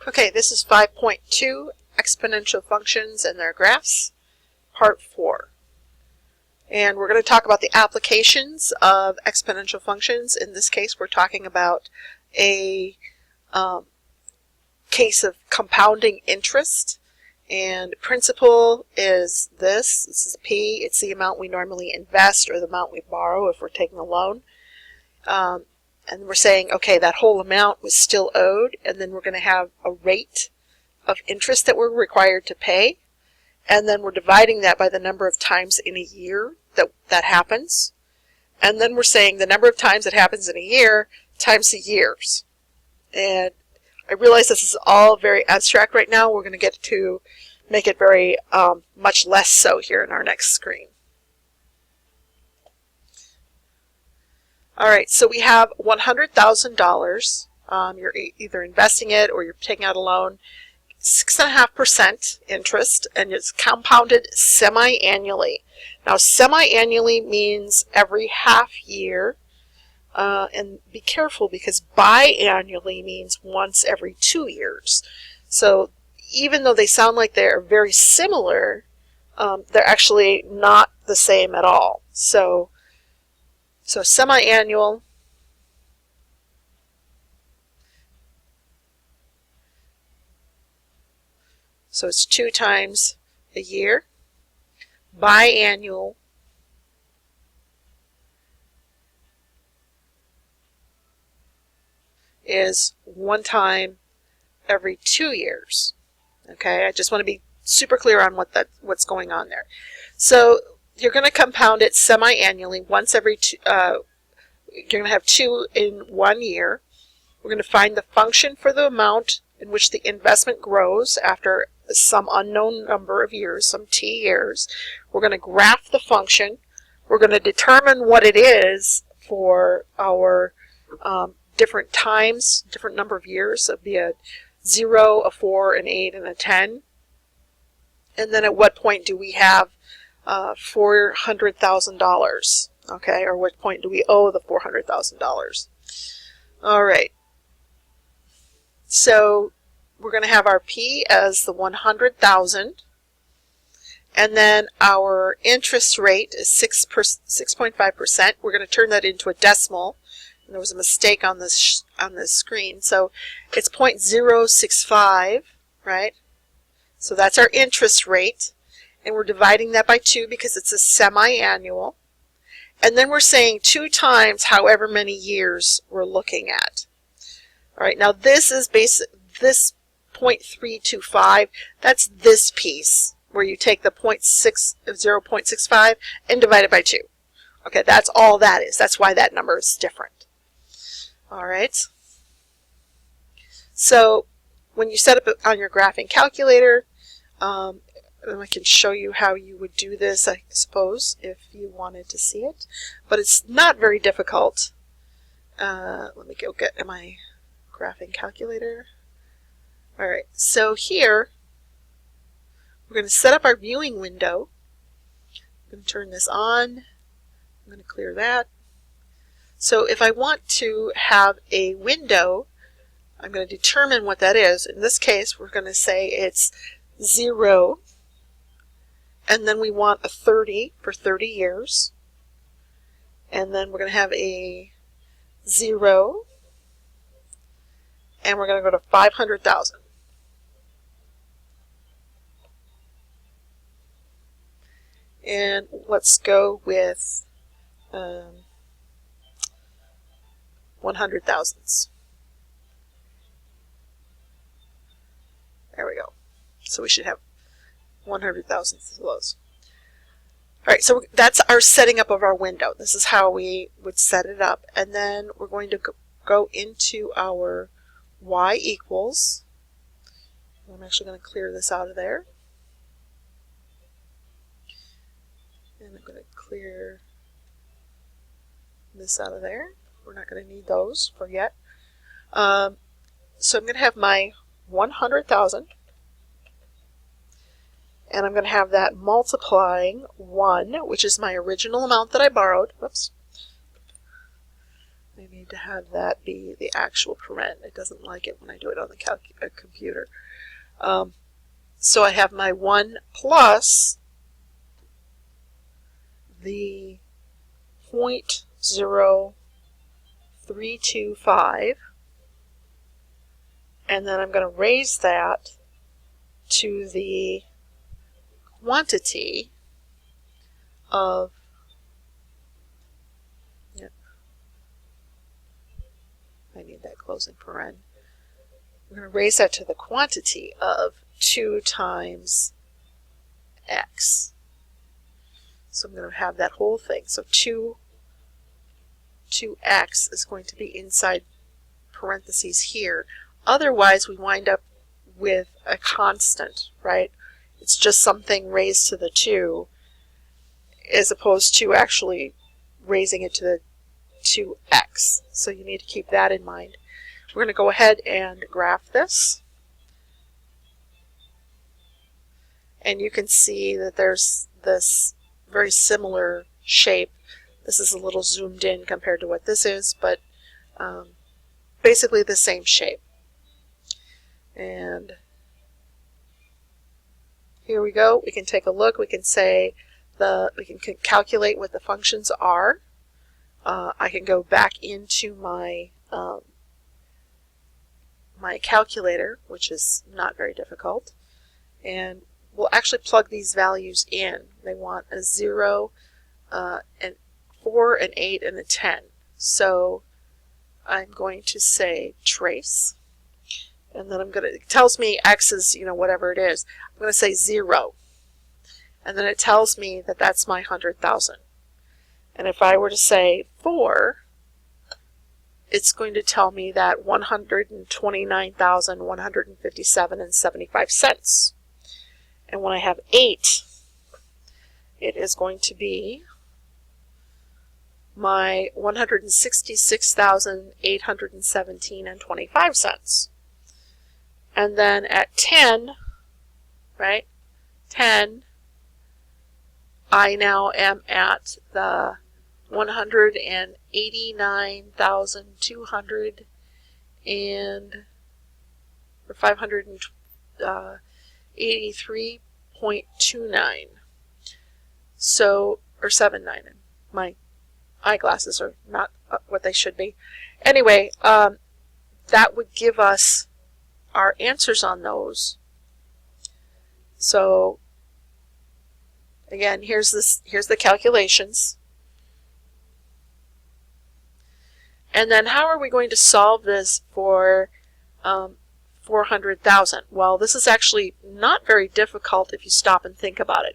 Okay, this is 5.2, exponential functions and their graphs, part 4. And we're going to talk about the applications of exponential functions. In this case, we're talking about a case of compounding interest. And principal is this. This is P. It's the amount we normally invest or the amount we borrow if we're taking a loan. And we're saying, okay, that whole amount was still owed, and then we're going to have a rate of interest that we're required to pay, and then we're dividing that by the number of times in a year that happens, and then we're saying the number of times it happens in a year times the years. And I realize this is all very abstract right now. We're going to get to make it very much less so here in our next screen. All right, so we have $100,000. You're either investing it or you're taking out a loan. 6.5% interest, and it's compounded semi-annually. Now, semi-annually means every half year, and be careful because biannually means once every 2 years. So even though they sound like they're very similar, they're actually not the same at all. So semi-annual, so it's 2 times a year. Biannual is 1 time every 2 years. Okay, I just want to be super clear on what's going on there. So you're going to compound it semi-annually once every you're going to have 2 in 1 year. We're going to find the function for the amount in which the investment grows after some unknown number of years, some t years. We're going to graph the function. We're going to determine what it is for our different times, different number of years. So it'd be a 0, a 4, an 8, and a 10. And then at what point do we have $400,000? Okay, or what point do we owe the $400,000? All right. So we're going to have our P as the 100,000, and then our interest rate is 6.5%. We're going to turn that into a decimal. And there was a mistake on this screen, so it's 0.065, right? So that's our interest rate, and we're dividing that by 2 because it's a semi-annual. And then we're saying 2 times however many years we're looking at. All right, now this is this 0.325, that's this piece where you take the 0.65 and divide it by 2. Okay, that's all that is. That's why that number is different. All right. So when you set up on your graphing calculator, I can show you how you would do this, I suppose, if you wanted to see it. But it's not very difficult. Let me go get my graphing calculator. All right, so here we're going to set up our viewing window. I'm going to turn this on. I'm going to clear that. So if I want to have a window, I'm going to determine what that is. In this case, we're going to say it's 0, and then we want a 30 for 30 years, and then we're going to have a 0, and we're going to go to 500,000. And let's go with 100,000s. There we go. So we should have 100,000 of those. All right, so that's our setting up of our window. This is how we would set it up. And then we're going to go into our y equals. I'm actually going to clear this out of there. And I'm going to clear this out of there. We're not going to need those for yet. So I'm going to have my 100,000, and I'm going to have that multiplying 1, which is my original amount that I borrowed. Whoops. I need to have that be the actual paren. It doesn't like it when I do it on the computer. So I have my 1 plus the 0.0325, and then I'm going to raise that to the quantity of, I need that closing paren. I'm going to raise that to the quantity of 2 times x. So I'm going to have that whole thing. So 2x is going to be inside parentheses here. Otherwise, we wind up with a constant, right? It's just something raised to the 2 as opposed to actually raising it to the 2x. So you need to keep that in mind. We're going to go ahead and graph this. And you can see that there's this very similar shape. This is a little zoomed in compared to what this is, but basically the same shape. And here we go. We can take a look. We can say we can calculate what the functions are. I can go back into my my calculator, which is not very difficult, and we'll actually plug these values in. They want a 0, and 4, an 8, and a 10. So I'm going to say trace, and then it tells me x is, whatever it is. I'm going to say 0, and then it tells me that that's my 100,000. And if I were to say 4, it's going to tell me that 129,157.75 cents. And when I have 8, it is going to be my 166,817.25 cents. And then at 10, right? 10, I now am at the 189,200 and 583.29. So, or 79. My eyeglasses are not what they should be. Anyway, that would give us our answers on those. So again, here's the calculations. And then how are we going to solve this for 400,000? Well, this is actually not very difficult if you stop and think about it.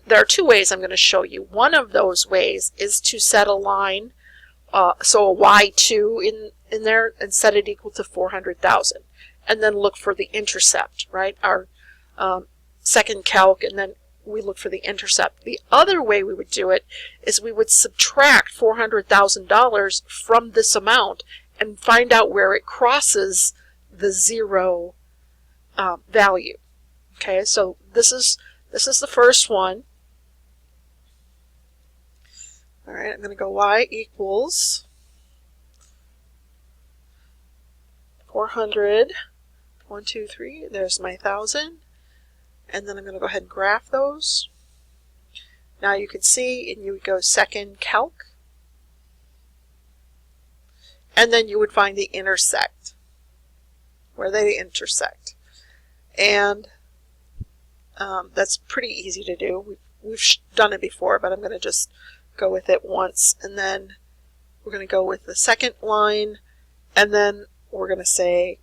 There are 2 ways I'm going to show you. One of those ways is to set a line, so a y2 in there, and set it equal to 400,000. And then look for the intercept, right? Our second calc, and then we look for the intercept. The other way we would do it is we would subtract $400,000 from this amount and find out where it crosses the 0 value. Okay, so this is the first one. All right, I'm going to go y equals 400, 1, 2, 3, there's my 1,000. And then I'm going to go ahead and graph those. Now you can see, and you would go second calc. And then you would find the intersect, where they intersect. And that's pretty easy to do. We've done it before, but I'm going to just go with it once. And then we're going to go with the second line. And then we're going to say,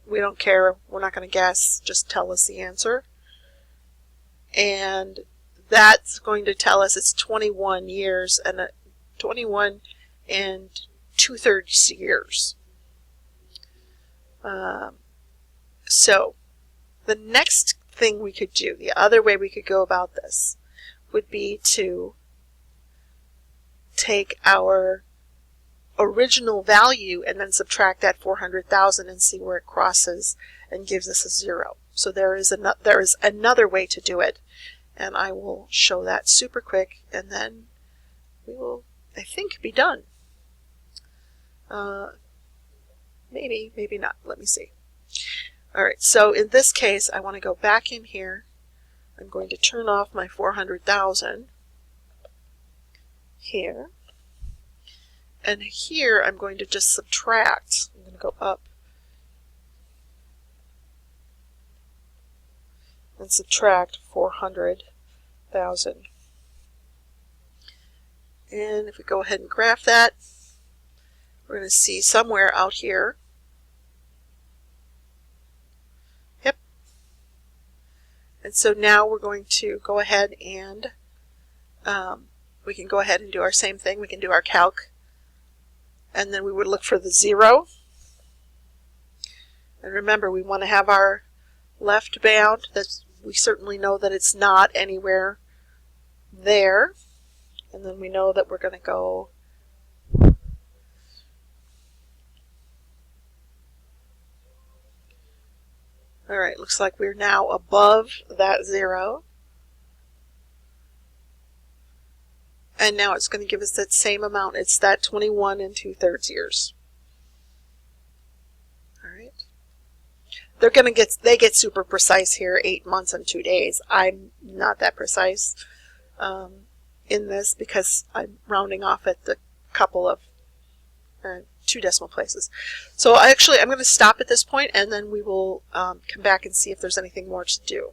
we don't care, we're not going to guess, just tell us the answer. And that's going to tell us it's 21 years and 21 and 2/3 years. So the next thing we could do, the other way we could go about this, would be to take our original value and then subtract that 400,000 and see where it crosses and gives us a 0. So there is another way to do it, and I will show that super quick, and then we will, I think, be done. Maybe, maybe not. Let me see. All right, so in this case, I want to go back in here. I'm going to turn off my 400,000 here. And here, I'm going to just subtract. I'm going to go up and subtract 400,000. And if we go ahead and graph that, we're going to see somewhere out here. Yep. And so now we're going to go ahead and we can go ahead and do our same thing. We can do our calc. And then we would look for the 0. And remember, we want to have our left bound. We certainly know that it's not anywhere there. And then we know that we're going to go all right, looks like we're now above that 0. And now it's going to give us that same amount. It's that 21 2/3 years. All right. They get super precise here, 8 months and 2 days. I'm not that precise in this because I'm rounding off at the couple of 2 decimal places. So I'm going to stop at this point, and then we will come back and see if there's anything more to do.